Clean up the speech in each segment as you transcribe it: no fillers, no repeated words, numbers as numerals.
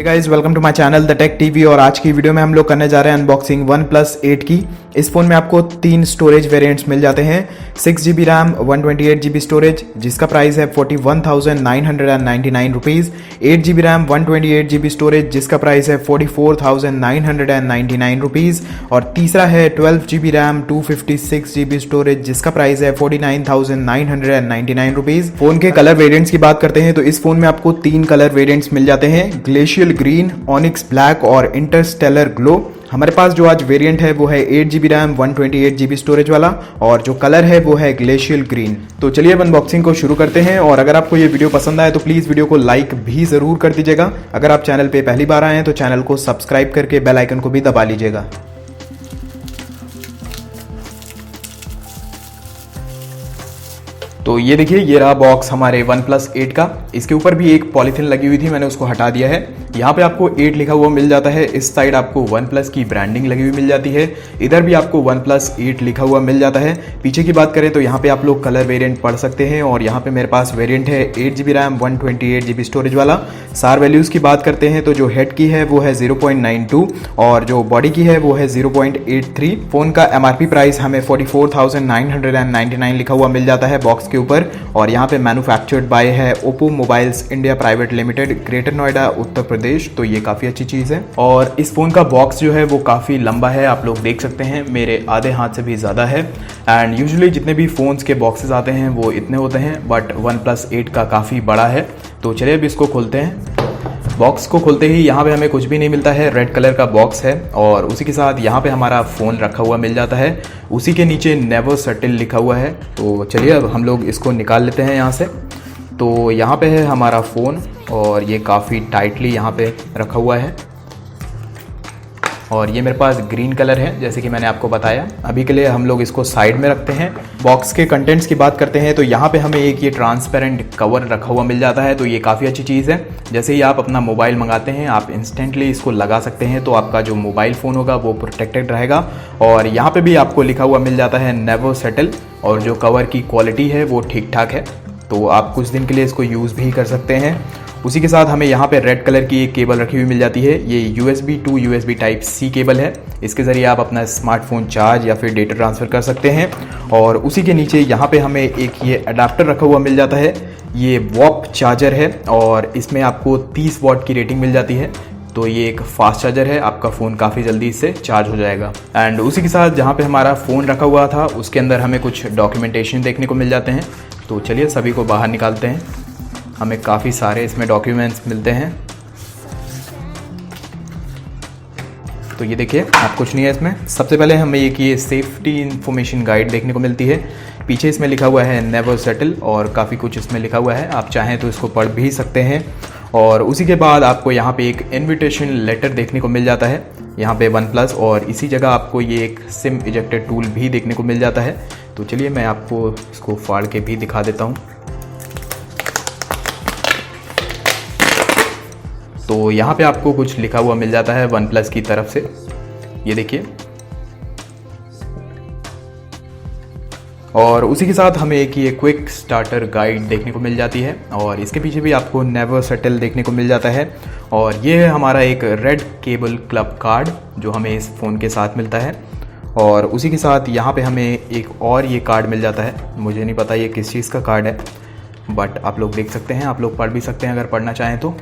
Hey guys, welcome to my channel the tech TV. और आज की वीडियो में हम लोग करने जा रहे हैं अनबॉक्सिंग OnePlus 8 की। इस फोन में आपको 3 स्टोरेज वेरिएंट्स मिल जाते हैं। 6GB रैम, 128GB स्टोरेज जिसका प्राइस है 41,999 rupees. 8GB RAM, 128GB storage जिसका प्राइस है 44,999 रुपीज़। और तीसरा है 12GB रैम, 256GB स्टोरेज जिसका प्राइस है 49,999 रुपीज़। फोन के कलर वेरिएंट्स की बात करते हैं तो इस फोन में आपको 3 कलर वेरिएंट्स मिल जाते हैं, ग्लेशियल ग्रीन, ऑनिक्स ब्लैक और इंटरस्टेलर ग्लो। हमारे पास जो आज वेरिएंट है वो है 8GB रैम, 128GB स्टोरेज वाला, और जो कलर है वो है ग्लेशियल ग्रीन। तो चलिए अब अनबॉक्सिंग को शुरू करते हैं। और अगर आपको ये वीडियो पसंद आए तो प्लीज़ वीडियो को लाइक भी ज़रूर कर दीजिएगा। अगर आप चैनल पे पहली बार आए हैं तो चैनल को सब्सक्राइब करके बेल आइकन को भी दबा लीजिएगा। तो ये देखिए, ये रहा बॉक्स हमारे OnePlus 8 का। इसके ऊपर भी एक पॉलीथिन लगी हुई थी, मैंने उसको हटा दिया है। यहाँ पे आपको 8 लिखा हुआ मिल जाता है। इस साइड आपको OnePlus की ब्रांडिंग लगी हुई मिल जाती है। इधर भी आपको OnePlus 8 लिखा हुआ मिल जाता है। पीछे की बात करें तो यहाँ पे आप लोग कलर वेरिएंट पढ़ सकते हैं। और यहाँ पे मेरे पास वेरिएंट है 8GB रैम, 128GB स्टोरेज वाला। सार वैल्यूज़ की बात करते हैं तो जो हेड की है वो है 0.92 और जो बॉडी की है वो है 0.83। फोन का MRP प्राइस हमें 44,999 लिखा हुआ मिल जाता है बॉक्स के ऊपर। और यहाँ पे मैन्युफैक्चर्ड बाय है Oppo mobiles India private limited, greater Noida, Uttar Pradesh. तो ये काफ़ी अच्छी चीज़ है। और इस फ़ोन का बॉक्स जो है वो काफ़ी लंबा है, आप लोग देख सकते हैं, मेरे आधे हाथ से भी ज़्यादा है। एंड यूजुअली जितने भी फ़ोन्स के बॉक्सेस आते हैं वो इतने होते हैं, बट OnePlus 8 का काफ़ी बड़ा है। तो चलिए अब इसको खोलते हैं। बॉक्स को खोलते ही यहाँ पे हमें कुछ भी नहीं मिलता है, रेड कलर का बॉक्स है। और उसी के साथ यहाँ पे हमारा फ़ोन रखा हुआ मिल जाता है। उसी के नीचे नेवर सेटल लिखा हुआ है। तो चलिए अब हम लोग इसको निकाल लेते हैं यहाँ से। तो यहाँ पे है हमारा फ़ोन और ये काफ़ी टाइटली यहाँ पे रखा हुआ है। और ये मेरे पास ग्रीन कलर है जैसे कि मैंने आपको बताया। अभी के लिए हम लोग इसको साइड में रखते हैं। बॉक्स के कंटेंट्स की बात करते हैं तो यहाँ पे हमें एक ये ट्रांसपेरेंट कवर रखा हुआ मिल जाता है। तो ये काफ़ी अच्छी चीज़ है। जैसे ही आप अपना मोबाइल मंगाते हैं आप इंस्टेंटली इसको लगा सकते हैं, तो आपका जो मोबाइल फ़ोन होगा वो प्रोटेक्टेड रहेगा। और यहाँ पर भी आपको लिखा हुआ मिल जाता है नेवर सेटल। और जो कवर की क्वालिटी है वो ठीक ठाक है, तो आप कुछ दिन के लिए इसको यूज़ भी कर सकते हैं। उसी के साथ हमें यहाँ पे रेड कलर की एक केबल रखी हुई मिल जाती है। ये USB to USB Type-C cable है। इसके ज़रिए आप अपना स्मार्टफोन चार्ज या फिर डेटा ट्रांसफ़र कर सकते हैं। और उसी के नीचे यहाँ पे हमें एक ये अडाप्टर रखा हुआ मिल जाता है। ये वॉप चार्जर है और इसमें आपको 30 वॉट की रेटिंग मिल जाती है। तो ये एक फास्ट चार्जर है, आपका फ़ोन काफ़ी जल्दी इससे चार्ज हो जाएगा। एंड उसी के साथ जहाँ पे हमारा फ़ोन रखा हुआ था उसके अंदर हमें कुछ डॉक्यूमेंटेशन देखने को मिल जाते हैं। तो चलिए सभी को बाहर निकालते हैं। हमें काफ़ी सारे इसमें डॉक्यूमेंट्स मिलते हैं। तो ये देखिए, आप कुछ नहीं है इसमें। सबसे पहले हमें एक ये सेफ्टी इन्फॉर्मेशन गाइड देखने को मिलती है। पीछे इसमें लिखा हुआ है नेवर सेटल और काफ़ी कुछ इसमें लिखा हुआ है, आप चाहें तो इसको पढ़ भी सकते हैं। और उसी के बाद आपको यहाँ पे एक इन्विटेशन लेटर देखने को मिल जाता है यहाँ पे OnePlus। और इसी जगह आपको ये एक सिम इजेक्टर टूल भी देखने को मिल जाता है। तो चलिए मैं आपको इसको फाड़ के भी दिखा देता हूँ। तो यहाँ पे आपको कुछ लिखा हुआ मिल जाता है OnePlus की तरफ से, ये देखिए। और उसी के साथ हमें एक ये क्विक स्टार्टर गाइड देखने को मिल जाती है। और इसके पीछे भी आपको नेवर सेटल देखने को मिल जाता है। और ये है हमारा एक रेड केबल क्लब कार्ड जो हमें इस फ़ोन के साथ मिलता है। और उसी के साथ यहाँ पे हमें एक और ये कार्ड मिल जाता है। मुझे नहीं पता ये किस चीज़ का कार्ड है, बट आप लोग देख सकते हैं, आप लोग पढ़ भी सकते हैं अगर पढ़ना चाहें तो।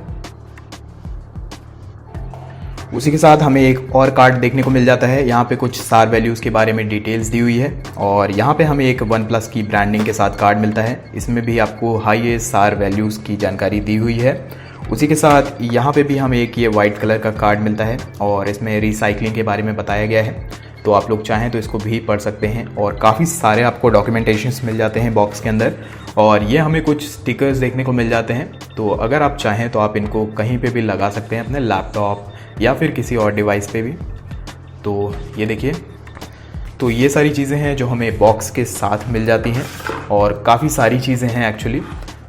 उसी के साथ हमें एक और कार्ड देखने को मिल जाता है। यहाँ पे कुछ सार वैल्यूज़ के बारे में डिटेल्स दी हुई है। और यहाँ पे हमें एक OnePlus की ब्रांडिंग के साथ कार्ड मिलता है। इसमें भी आपको हाईएस्ट सार वैल्यूज़ की जानकारी दी हुई है। उसी के साथ यहाँ पे भी हमें एक ये वाइट कलर का कार्ड मिलता है और इसमें रिसाइकलिंग के बारे में बताया गया है। तो आप लोग चाहें तो इसको भी पढ़ सकते हैं। और काफ़ी सारे आपको डॉक्यूमेंटेशंस मिल जाते हैं बॉक्स के अंदर। और ये हमें कुछ स्टिकर्स देखने को मिल जाते हैं। तो अगर आप चाहें तो आप इनको कहीं पे भी लगा सकते हैं, अपने लैपटॉप या फिर किसी और डिवाइस पे भी। तो ये देखिए, तो ये सारी चीज़ें हैं जो हमें बॉक्स के साथ मिल जाती हैं। और काफ़ी सारी चीज़ें हैं एक्चुअली।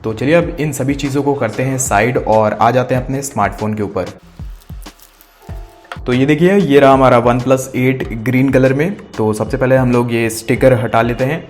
तो चलिए अब इन सभी चीज़ों को करते हैं साइड और आ जाते हैं अपने स्मार्टफोन के ऊपर। तो ये देखिए, ये रहा हमारा OnePlus 8 ग्रीन कलर में। तो सबसे पहले हम लोग ये स्टिकर हटा लेते हैं।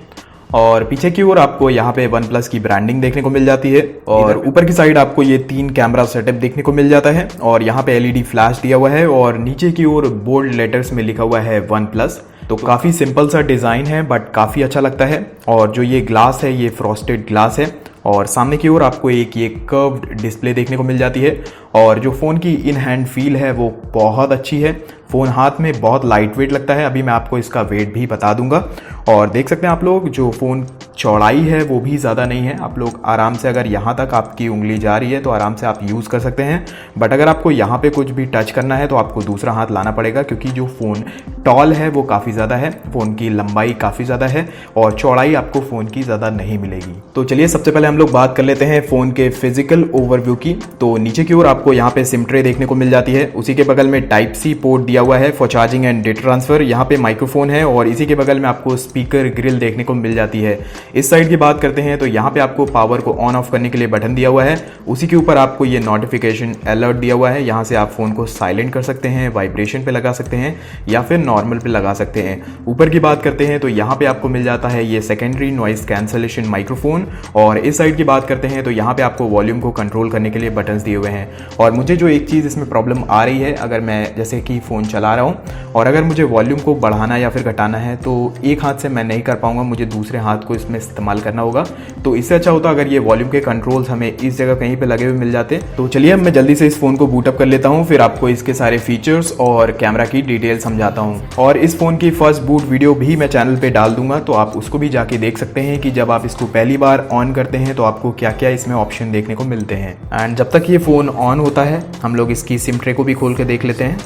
और पीछे की ओर आपको यहाँ पे वन प्लस की ब्रांडिंग देखने को मिल जाती है और ऊपर की साइड आपको ये 3 कैमरा सेटअप देखने को मिल जाता है और यहाँ पे एलईडी फ्लैश दिया हुआ है और नीचे की ओर बोल्ड लेटर्स में लिखा हुआ है वन प्लस। तो काफ़ी सिंपल सा डिज़ाइन है बट काफ़ी अच्छा लगता है। और जो ये ग्लास है ये फ्रॉस्टेड ग्लास है और सामने की ओर आपको एक ये कर्व्ड डिस्प्ले देखने को मिल जाती है और जो फ़ोन की इन हैंड फील है वो बहुत अच्छी है। फ़ोन हाथ में बहुत लाइट वेट लगता है, अभी मैं आपको इसका वेट भी बता दूंगा। और देख सकते हैं आप लोग जो फ़ोन चौड़ाई है वो भी ज़्यादा नहीं है, आप लोग आराम से अगर यहाँ तक आपकी उंगली जा रही है तो आराम से आप यूज़ कर सकते हैं। बट अगर आपको यहाँ पे कुछ भी टच करना है तो आपको दूसरा हाथ लाना पड़ेगा क्योंकि जो फ़ोन टॉल है वो काफ़ी ज़्यादा है, फ़ोन की लंबाई काफ़ी ज़्यादा है और चौड़ाई आपको फ़ोन की ज़्यादा नहीं मिलेगी। तो चलिए सबसे पहले हम लोग बात कर लेते हैं फ़ोन के फिजिकल ओवरव्यू की। तो नीचे की ओर आपको यहाँ पे सिम ट्रे देखने को मिल जाती है, उसी के बगल में टाइप सी पोर्ट दिया हुआ है for charging and data transfer. यहाँ पे माइक्रोफोन है और इसी के बगल में आपको स्पीकर ग्रिल देखने को मिल जाती है। इस साइड की बात करते हैं तो यहाँ पे आपको पावर को ऑन ऑफ करने के लिए बटन दिया हुआ है, उसी के ऊपर आपको ये नोटिफिकेशन अलर्ट दिया हुआ है। यहाँ से आप फ़ोन को साइलेंट कर सकते हैं, वाइब्रेशन पे लगा सकते हैं या फिर नॉर्मल पे लगा सकते हैं। ऊपर की बात करते हैं तो यहाँ पे आपको मिल जाता है ये सेकेंडरी नॉइस कैंसलेशन माइक्रोफोन और इस साइड की बात करते हैं तो यहाँ पे आपको वॉल्यूम को कंट्रोल करने के लिए बटन्स दिए हुए हैं। और मुझे जो एक चीज़ इसमें प्रॉब्लम आ रही है, अगर मैं जैसे कि फ़ोन चला रहा हूँ और अगर मुझे वॉल्यूम को बढ़ाना या फिर घटाना है तो एक हाथ से मैं नहीं कर पाऊंगा, मुझे दूसरे हाथ को इसमें इस्तेमाल करना होगा। तो इससे अच्छा होता अगर ये वॉल्यूम के कंट्रोल्स हमें इस जगह कहीं पे लगे हुए मिल जाते। तो चलिए अब मैं जल्दी से इस फ़ोन को बूटअप कर लेता हूँ, फिर आपको इसके सारे फीचर्स और कैमरा की डिटेल समझाता हूँ। और इस फ़ोन की फर्स्ट बूट वीडियो भी मैं चैनल पे डाल दूंगा तो आप उसको भी जाके देख सकते हैं कि जब आप इसको पहली बार ऑन करते हैं तो आपको क्या क्या इसमें ऑप्शन देखने को मिलते हैं। एंड जब तक ये फ़ोन ऑन होता है हम लोग इसकी सिम ट्रे को भी खोल के देख लेते हैं।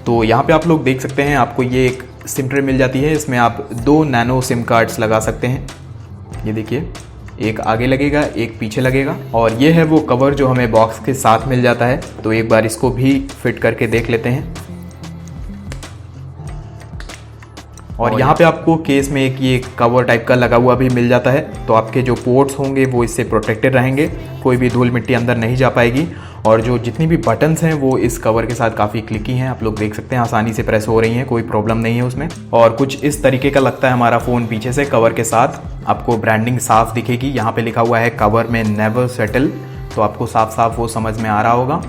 तो यहाँ पे आप लोग देख सकते हैं आपको ये एक सिम ट्रे मिल जाती है, इसमें आप 2 नैनो सिम कार्ड्स लगा सकते हैं। ये देखिए, एक आगे लगेगा एक पीछे लगेगा और ये है वो कवर जो हमें बॉक्स के साथ मिल जाता है। तो एक बार इसको भी फिट करके देख लेते हैं। और यहाँ पे आपको केस में एक ये कवर टाइप का लगा हुआ भी मिल जाता है, तो आपके जो पोर्ट्स होंगे वो इससे प्रोटेक्टेड रहेंगे, कोई भी धूल मिट्टी अंदर नहीं जा पाएगी। और जो जितनी भी बटन्स हैं वो इस कवर के साथ काफ़ी क्लिकी हैं, आप लोग देख सकते हैं आसानी से प्रेस हो रही हैं, कोई प्रॉब्लम नहीं है उसमें। और कुछ इस तरीके का लगता है हमारा फ़ोन पीछे से कवर के साथ। आपको ब्रांडिंग साफ दिखेगी, यहाँ पे लिखा हुआ है कवर में नेवर सेटल, तो आपको साफ साफ वो समझ में आ रहा होगा।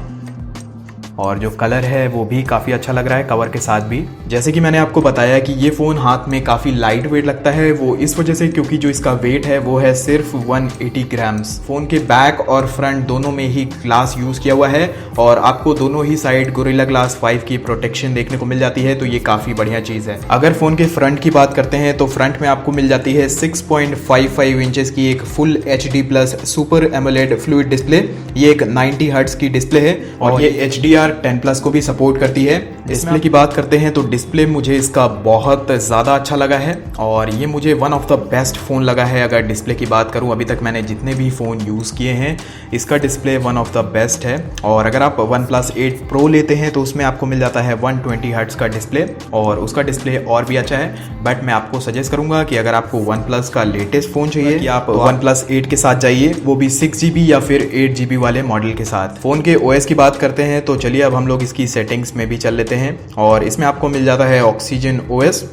और जो कलर है वो भी काफ़ी अच्छा लग रहा है कवर के साथ भी। जैसे कि मैंने आपको बताया कि ये फ़ोन हाथ में काफ़ी लाइट वेट लगता है, वो इस वजह से क्योंकि जो इसका वेट है वो है सिर्फ 180 ग्राम्स। फ़ोन के बैक और फ्रंट दोनों में ही ग्लास यूज़ किया हुआ है और आपको दोनों ही साइड गोरिल्ला ग्लास 5 की प्रोटेक्शन देखने को मिल जाती है, तो ये काफ़ी बढ़िया चीज़ है। अगर फ़ोन के फ्रंट की बात करते हैं तो फ्रंट में आपको मिल जाती है 6.55 इंचेस की एक full HD plus super AMOLED fluid display. ये एक 90 हर्ट्ज की डिस्प्ले है और ये HDR10+ को भी सपोर्ट करती है। डिस्प्ले की बात करते हैं तो डिस्प्ले मुझे इसका बहुत ज़्यादा अच्छा लगा है और ये मुझे one of the best phone लगा है। अगर डिस्प्ले की बात करूँ, अभी तक मैंने जितने भी फ़ोन यूज़ किए हैं इसका display one of the best है। और अगर आप OnePlus 8 Pro लेते हैं तो उसमें आपको मिल जाता है 120 हर्ट्ज का डिस्प्ले और उसका डिस्प्ले और भी अच्छा है। बट मैं आपको सजेस्ट करूँगा कि अगर आपको OnePlus का लेटेस्ट फ़ोन चाहिए कि आप OnePlus 8 के साथ जाइए, वो भी 6GB या फिर 8GB वाले मॉडल के साथ। फ़ोन के OS की बात करते हैं तो चलिए अब हम लोग इसकी सेटिंग्स में भी चल लेते हैं और इसमें आपको मिल जाता है ऑक्सीजन OS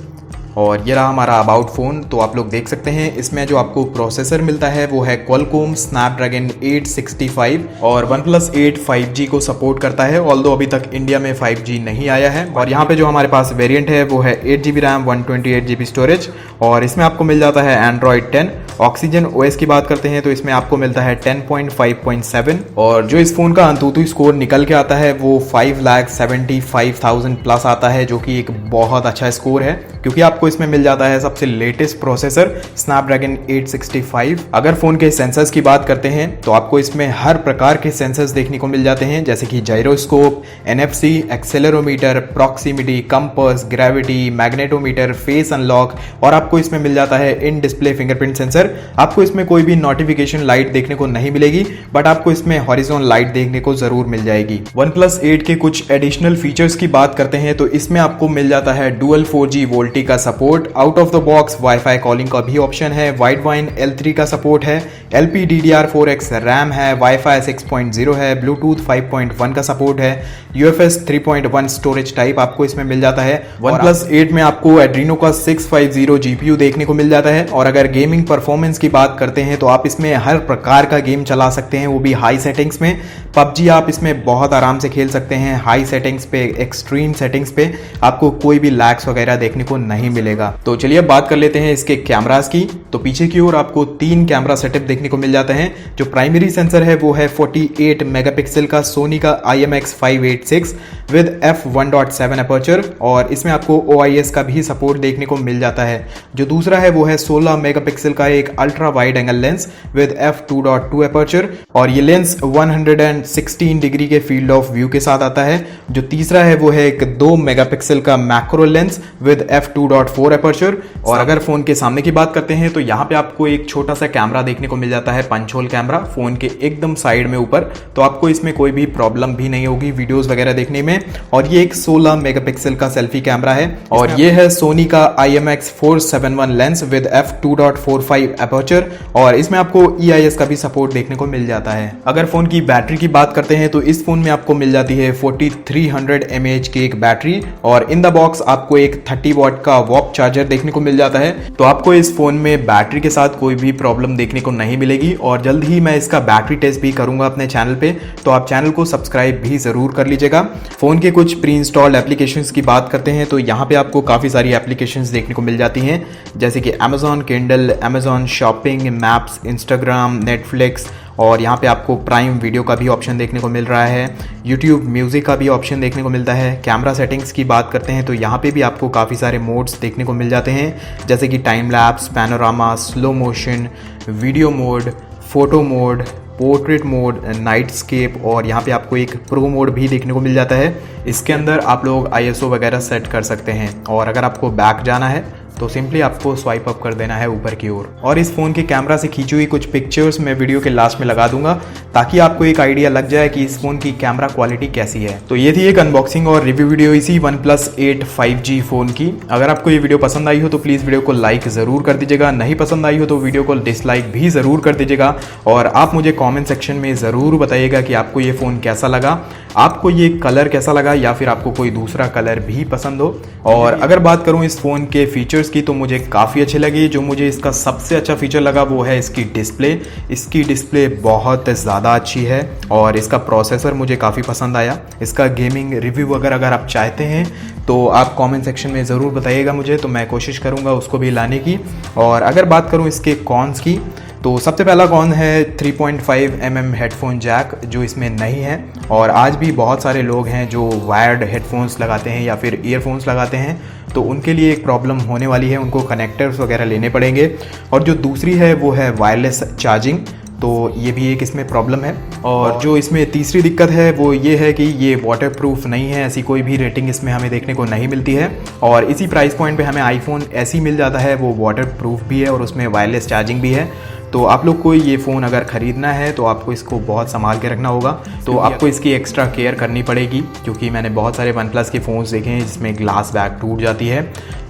और ये रहा हमारा अबाउट फ़ोन। तो आप लोग देख सकते हैं इसमें जो आपको प्रोसेसर मिलता है वो है Qualcomm Snapdragon 865 और OnePlus 8 5G को सपोर्ट करता है, ऑल्दो अभी तक इंडिया में 5G नहीं आया है। और यहाँ पे जो हमारे पास वेरिएंट है वो है 8GB रैम 128GB स्टोरेज और इसमें आपको मिल जाता है Android 10। ऑक्सीजन OS की बात करते हैं तो इसमें आपको मिलता है 10.5.7 और जो इस फ़ोन का अंतुतु स्कोर निकल के आता है वो 5,75,000 प्लस आता है, जो कि एक बहुत अच्छा स्कोर है क्योंकि आपको इसमें मिल जाता है सबसे लेटेस्ट प्रोसेसर Snapdragon 865। अगर फ़ोन के सेंसर्स की बात करते हैं तो आपको इसमें हर प्रकार के सेंसर्स देखने को मिल जाते हैं, जैसे कि gyroscope, NFC, accelerometer, proximity, compass, gravity, magnetometer, face unlock और आपको इसमें मिल जाता है इन डिस्प्ले फिंगरप्रिंट सेंसर। आपको इसमें कोई भी नोटिफिकेशन लाइट देखने को नहीं मिलेगी, बट आपको इसमें हॉरिजॉन लाइट देखने को जरूर मिल जाएगी। OnePlus 8 के कुछ एडिशनल फीचर्स की बात करते हैं तो इसमें आपको मिल जाता है डुअल 4G वोल्टी का support, out of the box wifi calling का भी ऑप्शन है, वाइड वाइन L3 का सपोर्ट है, LPDDR4X रैम है, वाईफाई 6.0 है, ब्लूटूथ 5.1 का सपोर्ट है, UFS 3.1 स्टोरेज टाइप आपको इसमें मिल जाता है। OnePlus 8 में आपको एड्रीनो का 650 GPU देखने को मिल जाता है। और अगर गेमिंग परफॉर्मेंस की बात करते हैं तो आप इसमें हर प्रकार का गेम चला सकते हैं, वो भी हाई सेटिंग्स में। PUBG आप इसमें बहुत आराम से खेल सकते हैं हाई सेटिंग्स पे, एक्सट्रीम सेटिंग्स पे आपको कोई भी लैग्स वगैरह देखने को नहीं मिलेगा। तो चलिए अब बात कर लेते हैं इसके कैमरास की। तो पीछे की ओर आपको 3 कैमरा सेटअप देखने को मिल जाते हैं। जो प्राइमरी सेंसर है वो है 48 मेगापिक्सल का सोनी का IMX586 विद f1.7 अपर्चर, और इसमें आपको OIS का भी सपोर्ट देखने को मिल जाता है। जो दूसरा है वो है 16 मेगापिक्सल का एक ultra wide angle lens with f2.2 aperture, और ये लेंस 116 डिग्री के फील्ड ऑफ व्यू के साथ आता है। जो तीसरा है वो है एक 2 मेगापिक्सल का macro lens with f2.4 aperture. और अगर फोन के सामने की बात करते हैं तो यहाँ पे आपको एक छोटा सा कैमरा देखने को मिल जाता है, पंच होल कैमरा फोन के एकदम साइड में ऊपर। तो आपको इसमें कोई भी प्रॉब्लम भी नहीं होगी वीडियोस वगैरह देखने में। और ये एक 16 मेगापिक्सल का सेल्फी कैमरा है, और ये है सोनी का IMX471 lens with f2.45 aperture, और इसमें आपको EIS का भी सपोर्ट देखने को मिल जाता है। अगर फोन की बैटरी की बात करते हैं तो इस फोन में आपको मिल जाती है 4300 mAh की एक बैटरी, और इन द बॉक्स आपको एक 30 वॉट का वॉक चार्जर देखने को मिल जाता है। तो आपको इस फोन में बैटरी के साथ कोई भी प्रॉब्लम देखने को नहीं मिलेगी, और जल्द ही मैं इसका बैटरी टेस्ट भी करूंगा अपने चैनल पे, तो आप चैनल को सब्सक्राइब भी जरूर कर लीजिएगा। फोन के कुछ प्री इंस्टॉल्ड एप्लीकेशंस की बात करते हैं तो यहाँ पे आपको काफी सारी एप्लीकेशंस देखने को मिल जाती हैं, जैसे कि Amazon Kindle, Amazon shopping, maps, Instagram, Netflix, और यहाँ पे आपको प्राइम वीडियो का भी ऑप्शन देखने को मिल रहा है, यूट्यूब म्यूजिक का भी ऑप्शन देखने को मिलता है। कैमरा सेटिंग्स की बात करते हैं तो यहाँ पे भी आपको काफ़ी सारे मोड्स देखने को मिल जाते हैं, जैसे कि time lapse, panorama, slow motion, video mode, photo mode, portrait mode, nightscape, और यहाँ पे आपको एक प्रो मोड भी देखने को मिल जाता है। इसके अंदर आप लोग ISO वगैरह सेट कर सकते हैं, और अगर आपको बैक जाना है तो सिंपली आपको स्वाइप अप कर देना है ऊपर की ओर। और इस फोन के कैमरा से खींची हुई कुछ पिक्चर्स मैं वीडियो के लास्ट में लगा दूंगा, ताकि आपको एक आइडिया लग जाए कि इस फोन की कैमरा क्वालिटी कैसी है। तो ये थी एक अनबॉक्सिंग और रिव्यू वीडियो इसी OnePlus 8 5G फोन की। अगर आपको ये वीडियो पसंद आई हो तो प्लीज़ वीडियो को लाइक ज़रूर कर दीजिएगा, नहीं पसंद आई हो तो वीडियो को डिसलाइक भी ज़रूर कर दीजिएगा। और आप मुझे कॉमेंट सेक्शन में ज़रूर बताइएगा कि आपको ये फ़ोन कैसा लगा, आपको ये कलर कैसा लगा, या फिर आपको कोई दूसरा कलर भी पसंद हो। और अगर बात करूँ इस फ़ोन के फीचर्स की तो मुझे काफ़ी अच्छे लगे। जो मुझे इसका सबसे अच्छा फीचर लगा वो है इसकी डिस्प्ले। इसकी डिस्प्ले बहुत ज़्यादा अच्छी है, और इसका प्रोसेसर मुझे काफ़ी पसंद आया। इसका गेमिंग रिव्यू अगर आप चाहते हैं तो आप कमेंट सेक्शन में ज़रूर बताइएगा मुझे, तो मैं कोशिश करूँगा उसको भी लाने की। और अगर बात करूँ इसके कॉन्स की तो सबसे पहला कॉन है 3.5 mm हेडफोन जैक, जो इसमें नहीं है। और आज भी बहुत सारे लोग हैं जो वायर्ड हेडफोन्स लगाते हैं या फिर ईयरफोन्स लगाते हैं, तो उनके लिए एक प्रॉब्लम होने वाली है, उनको कनेक्टर्स वगैरह लेने पड़ेंगे। और जो दूसरी है वो है वायरलेस चार्जिंग, तो ये भी एक इसमें प्रॉब्लम है। और जो इसमें तीसरी दिक्कत है वो ये है कि ये वाटरप्रूफ नहीं है, ऐसी कोई भी रेटिंग इसमें हमें देखने को नहीं मिलती है। और इसी प्राइस पॉइंट पे हमें आईफोन ऐसी मिल जाता है, वो वाटरप्रूफ भी है और उसमें वायरलेस चार्जिंग भी है। तो आप लोग को ये फ़ोन अगर ख़रीदना है तो आपको इसको बहुत संभाल के रखना होगा, तो आपको इसकी एक्स्ट्रा केयर करनी पड़ेगी, क्योंकि मैंने बहुत सारे OnePlus के फ़ोन्स देखे हैं जिसमें ग्लास बैक टूट जाती है,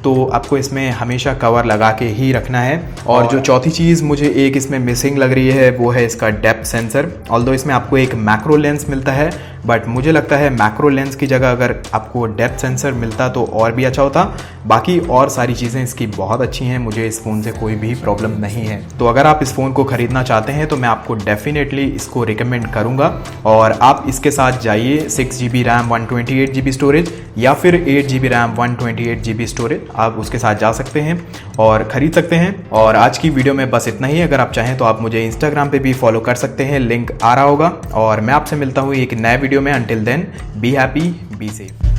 तो आपको इसमें हमेशा कवर लगा के ही रखना है। और जो चौथी चीज़ मुझे एक इसमें मिसिंग लग रही है वो है इसका डेप्थ सेंसर। ऑल्दो इसमें आपको एक मैक्रो लेंस मिलता है, बट मुझे लगता है मैक्रो लेंस की जगह अगर आपको डेप्थ सेंसर मिलता तो और भी अच्छा होता। बाकी और सारी चीज़ें इसकी बहुत अच्छी हैं, मुझे इस फ़ोन से कोई भी प्रॉब्लम नहीं है। तो अगर आप इस फ़ोन को ख़रीदना चाहते हैं तो मैं आपको डेफिनेटली इसको रिकमेंड करूँगा। और आप इसके साथ जाइए 6GB रैम 128GB स्टोरेज या फिर 8GB रैम 128GB स्टोरेज, आप उसके साथ जा सकते हैं और ख़रीद सकते हैं। और आज की वीडियो में बस इतना ही। अगर आप चाहें तो आप मुझे इंस्टाग्राम पे भी फॉलो कर सकते हैं, लिंक आ रहा होगा। और मैं आपसे मिलता हूँ एक नए वीडियो में। Until then be happy, be safe.